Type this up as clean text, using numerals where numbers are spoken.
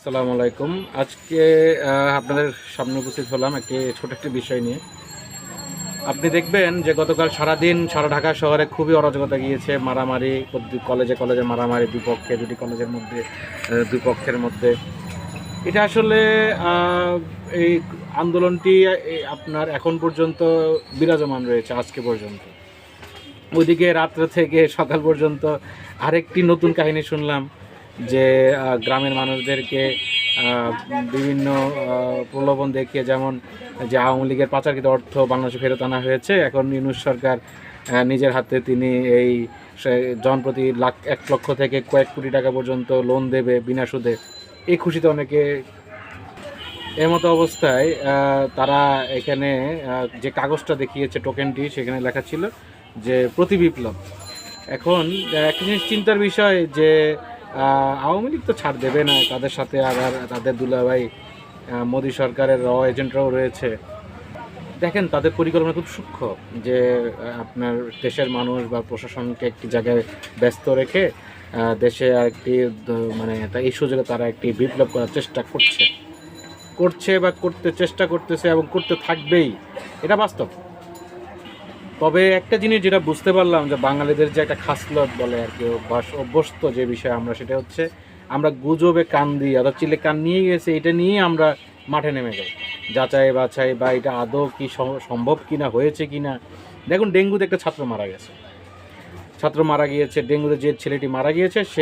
আসসালামু আলাইকুম। আজকে আপনাদের সামনে উপস্থিত হলাম ছোট একটি বিষয় নিয়ে। আপনি দেখবেন যে গতকাল সারাদিন সারা ঢাকা শহরে খুবই অরাজকতা গিয়েছে। মারামারি, কলেজে কলেজে মারামারি, দুই পক্ষে, দুটি কলেজের মধ্যে, দুই পক্ষের মধ্যে। এটা আসলে এই আন্দোলনটি আপনার এখন পর্যন্ত বিরাজমান রয়েছে আজকে পর্যন্ত। ওইদিকে রাত্রে থেকে সকাল পর্যন্ত আরেকটি নতুন কাহিনী শুনলাম যে গ্রামের মানুষদেরকে বিভিন্ন প্রলোভন দেখিয়ে, যেমন যে আওয়ামী লীগের পাচারকৃত অর্থ বাংলাদেশে ফেরত আনা হয়েছে। এখন ইউনূস সরকার নিজের হাতে তিনি এই জনপ্রতি 1 লক্ষ থেকে কয়েক কোটি টাকা পর্যন্ত লোন দেবে বিনা সুদে। এই খুশিতে অনেকে। এর মতো অবস্থায় তারা এখানে যে কাগজটা দেখিয়েছে, টোকেনটি, সেখানে লেখা ছিল যে প্রতি বিপ্লব। এখন একটা জিনিস চিন্তার বিষয় যে আওয়ামী লীগ তো ছাড় দেবে না, তাদের সাথে আবার তাদের দুলাভাই মোদী সরকারের এজেন্টরাও রয়েছে। দেখেন, তাদের পরিকল্পনা খুব সূক্ষ্ম যে আপনার দেশের মানুষ বা প্রশাসনকে একটি জায়গায় ব্যস্ত রেখে দেশে একটি মানে এই সুযোগে তারা একটি বিপ্লব করার চেষ্টা করছে বা করতে চেষ্টা করতেছে এবং করতে থাকবেই। এটা বাস্তব। তবে একটা জিনিস যেটা বুঝতে পারলাম, যে বাঙালিদের যে একটা খাসলত বলে আর কি, অভ্যস্ত যে বিষয় আমরা, সেটা হচ্ছে আমরা গুজবে কান দিই, অর্থাৎ চিলে কান নিয়ে গেছে এটা নিয়ে আমরা মাঠে নেমে যাই, যাচাই বাছাই বা এটা আদৌ কি সম্ভব কিনা, হয়েছে কিনা। দেখুন, ডেঙ্গুতে একটা ছাত্র মারা গিয়েছে। ডেঙ্গুতে যে ছেলেটি মারা গিয়েছে, সে